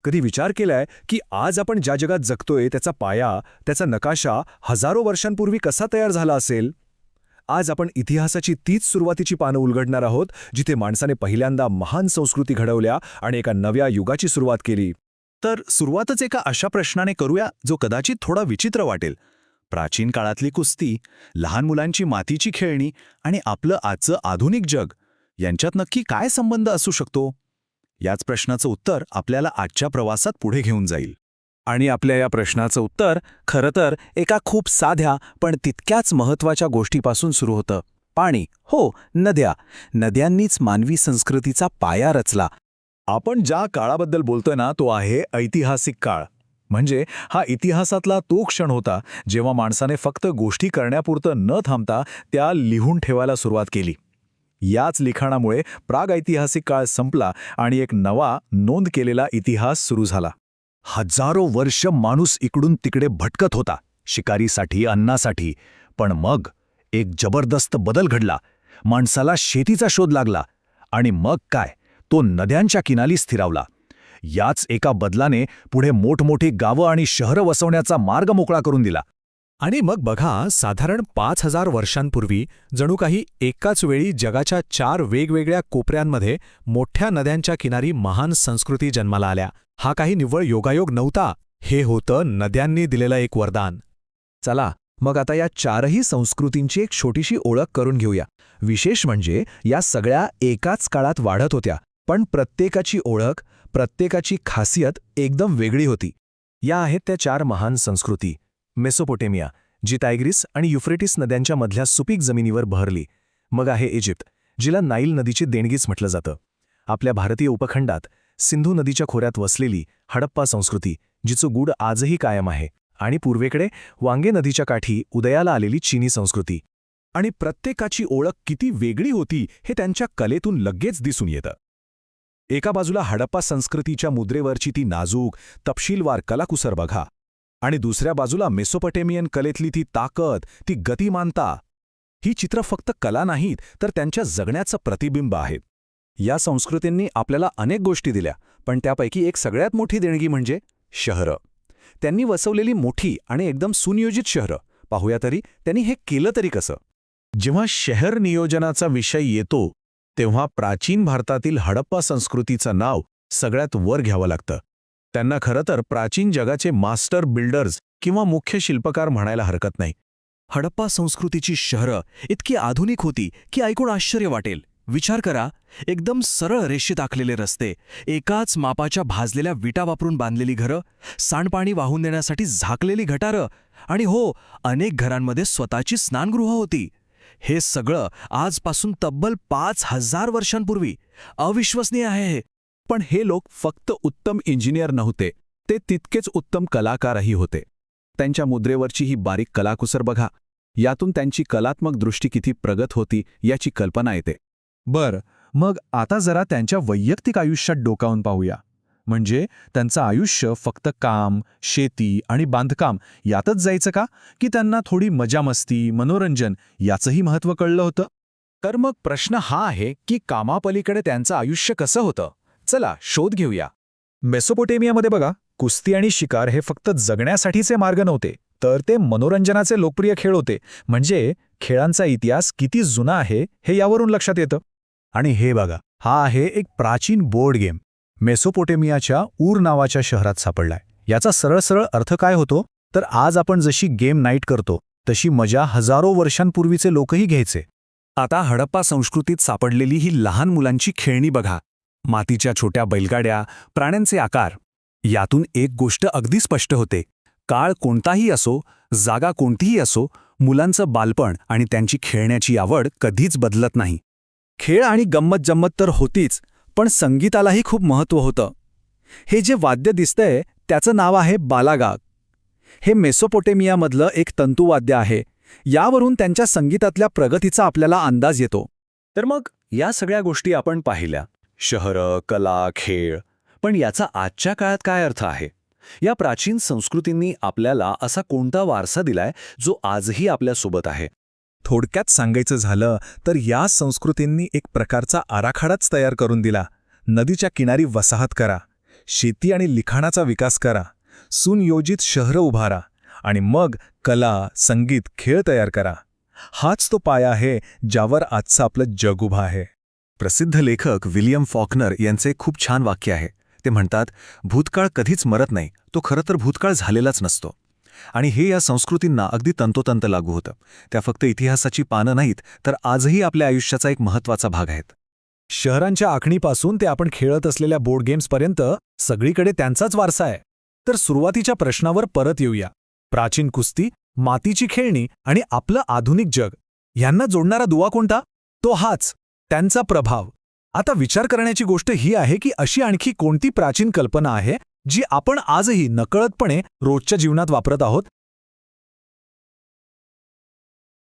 कधी विचार केलाय की आज आपण ज्या जगात जगतोय त्याचा पाया, त्याचा नकाशा हजारो वर्षांपूर्वी कसा तयार झाला असेल? आज आपण इतिहासाची तीच सुरुवातीची पानं उलगडणार आहोत, जिथे माणसाने पहिल्यांदा महान संस्कृती घडवल्या आणि एका नव्या युगाची सुरुवात केली. तर सुरुवातच एका अशा प्रश्नाने करूया जो कदाचित थोडा विचित्र वाटेल. प्राचीन काळातली कुस्ती, लहान मुलांची मातीची खेळणी आणि आपलं आजचं आधुनिक जग यांच्यात नक्की काय संबंध असू शकतो? याच प्रश्नाचं उत्तर आपल्याला आजच्या प्रवासात पुढे घेऊन जाईल. आणि आपल्या या प्रश्नाचं उत्तर खरं तर एका खूप साध्या पण तितक्याच महत्त्वाच्या गोष्टीपासून सुरू होतं. पाणी. हो, नद्या. नद्यांनीच मानवी संस्कृतीचा पाया रचला. आपण ज्या काळाबद्दल बोलतोय ना तो आहे ऐतिहासिक काळ. म्हणजे हा इतिहासातला तो क्षण होता जेव्हा माणसाने फक्त गोष्टी करण्यापुरतं न थांबता त्या लिहून ठेवायला सुरुवात केली. याच लिखाणामुळे प्रागैतिहासिक काळ संपला आणि एक नवा नोंद केलेला इतिहास सुरू झाला. हजारो वर्ष माणूस इकडून तिकडे भटकत होता, शिकारीसाठी, अन्नासाठी. पण मग एक जबरदस्त बदल घडला. माणसाला शेतीचा शोध लागला. आणि मग काय, तो नद्यांच्या किनारी स्थिरावला. याच एका बदलाने पुढे मोठमोठी गावं आणि शहरं वसवण्याचा मार्ग मोकळा करून दिला. आणि मग बघा, साधारण 5000 वर्षांपूर्वी जणू काही एकाच वेळी जगाच्या 4 वेगवेगळ्या कोपऱ्यांमध्ये मोठ्या नद्यांच्या किनारी महान संस्कृती जन्माला आल्या. हा काही निव्वळ योगायोग नव्हता, हे होतं नद्यांनी दिलेलं एक वरदान. चला मग आता या चारही संस्कृतींची एक छोटीशी ओळख करून घेऊया. विशेष म्हणजे या सगळ्या एकाच काळात वाढत होत्या, पण प्रत्येकाची ओळख, प्रत्येकाची खासियत एकदम वेगळी होती. या आहेत त्या 4 महान संस्कृती. मेसोपोटेमिया, जी टायग्रिस आणि युफ्रेटिस नद्यांच्या मधल्या सुपीक जमिनीवर बहरली. मग आहे इजिप्त, जिला नाईल नदीची देणगीच म्हटलं जातं. आपल्या भारतीय उपखंडात सिंधू नदीच्या खोऱ्यात वसलेली हडप्पा संस्कृती, जिचं गूढ आजही कायम आहे. आणि पूर्वेकडे वांगे नदीच्या काठी उदयाला आलेली चीनी संस्कृती. आणि प्रत्येकाची ओळख किती वेगळी होती हे त्यांच्या कलेतून लगेच दिसून येतं. एका बाजूला हडप्पा संस्कृतीच्या मुद्रेवरची ती नाजूक, तपशीलवार कलाकुसर बघा. आणि दुसऱ्या बाजूला मेसोपोटेमियन कलेतली ती ताकद, ती गतिमानता. ही चित्र फक्त कला नाहीत, तर त्यांच्या जगण्याचं प्रतिबिंब आहेत. या संस्कृतींनी आपल्याला अनेक गोष्टी दिल्या, पण त्यापैकी एक सगळ्यात मोठी देणगी म्हणजे शहरं. त्यांनी वसवलेली मोठी आणि एकदम सुनियोजित शहरं. पाहूया तरी त्यांनी हे केलं तरी कसं. जेव्हा शहर नियोजनाचा विषय येतो तेव्हा प्राचीन भारतातील हडप्पा संस्कृतीचं नाव सगळ्यात वर घ्यावं लागतं. त्यांना खरं तर प्राचीन जगाचे मास्टर बिल्डर्स किंवा मुख्य शिल्पकार म्हणायला हरकत नाही. हडप्पा संस्कृतीची शहरं इतकी आधुनिक होती की ऐकून आश्चर्य वाटेल. विचार करा, एकदम सरळ रेषेत आखलेले रस्ते, एकाच मापाच्या भाजलेल्या विटा वापरून बांधलेली घरं, सांडपाणी वाहून देण्यासाठी झाकलेली गटारं आणि हो, अनेक घरांमध्ये स्वतःची स्नानगृह होती. हे सगळं आजपासून तब्बल 5000 वर्षांपूर्वी. अविश्वसनीय आहे हे. पण हे लोक फक्त उत्तम इंजिनियर नव्हते, ते तितकेच उत्तम कलाकारही होते. त्यांच्या मुद्रेवरची ही बारीक कलाकुसर बघा. यातून त्यांची कलात्मक दृष्टी किती प्रगत होती याची कल्पना येते. बरं, मग आता जरा त्यांच्या वैयक्तिक आयुष्यात डोकावून पाहूया. म्हणजे त्यांचं आयुष्य फक्त काम, शेती आणि बांधकाम यातच जायचं का, की त्यांना थोडी मजामस्ती, मनोरंजन याचंही महत्त्व कळलं होतं? तर मग प्रश्न हा आहे की कामापलीकडे त्यांचं आयुष्य कसं होतं? चला शोध घेऊया. मेसोपोटेमियामध्ये बघा, कुस्ती आणि शिकार हे फक्त जगण्यासाठीचे मार्ग नव्हते, तर ते मनोरंजनाचे लोकप्रिय खेळ होते. म्हणजे खेळांचा इतिहास किती जुना आहे हे यावरून लक्षात येतं. आणि हे बघा, हा आहे एक प्राचीन बोर्ड गेम. मेसोपोटेमियाच्या ऊर नावाच्या शहरात सापडलाय. याचा सरळ सरळ अर्थ काय होतो, तर आज आपण जशी गेम नाईट करतो तशी मजा हजारो वर्षांपूर्वीचे लोकही घ्यायचे. आता हडप्पा संस्कृतीत सापडलेली ही लहान मुलांची खेळणी बघा. मातीच्या छोट्या बैलगाड्या, प्राण्यांचे आकार. यातून एक गोष्ट अगदी स्पष्ट होते. काळ कोणताही असो, जागा कोणतीही असो, मुलांचं बालपण आणि त्यांची खेळण्याची आवड कधीच बदलत नाही. खेळ आणि गंमत जम्मत तर होतीच, पण संगीतालाही खूप महत्त्व होतं. हे जे वाद्य दिसतंय त्याचं नाव आहे बालागाग. हे मेसोपोटेमियामधलं एक तंतुवाद्य आहे. यावरून त्यांच्या संगीतातल्या प्रगतीचा आपल्याला अंदाज येतो. तर मग या सगळ्या गोष्टी आपण पाहिल्या, शहरं, कला, खेळ. पण याचा आजच्या काळात काय अर्थ आहे? या प्राचीन संस्कृतींनी आपल्याला असा कोणता वारसा दिलाय जो आजही आपल्यासोबत आहे? थोडक्यात सांगायचं झालं तर या संस्कृतींनी एक प्रकारचा आराखडाच तयार करून दिला. नदीच्या किनारी वसाहत करा, शेती आणि लिखाणाचा विकास करा, सुनियोजित शहरं उभारा आणि मग कला, संगीत, खेळ तयार करा. हाच तो पाया आहे ज्यावर आजचं आपलं जग उभं आहे. प्रसिद्ध लेखक विलियम फॉकनर यांचे खूप छान वाक्य आहे. ते म्हणतात, भूतकाळ कधीच मरत नाही, तो खरं तर भूतकाळ झालेलाच नसतो. आणि हे या संस्कृतींना अगदी तंतोतंत लागू होतं. त्या फक्त इतिहासाची पानं नाहीत, तर आजही आपल्या आयुष्याचा एक महत्त्वाचा भाग आहेत. शहरांच्या आखणीपासून ते आपण खेळत असलेल्या बोर्ड गेम्सपर्यंत सगळीकडे त्यांचाच वारसा आहे. तर सुरुवातीच्या प्रश्नावर परत येऊया. प्राचीन कुस्ती, मातीची खेळणी आणि आपलं आधुनिक जग यांना जोडणारा दुवा कोणता? तो हाच, त्यांचा प्रभाव. आता विचार करण्याची गोष्ट ही आहे की अशी आणखी कोणती प्राचीन कल्पना आहे जी आपण आजही नकळतपणे रोजच्या जीवनात वापरत आहोत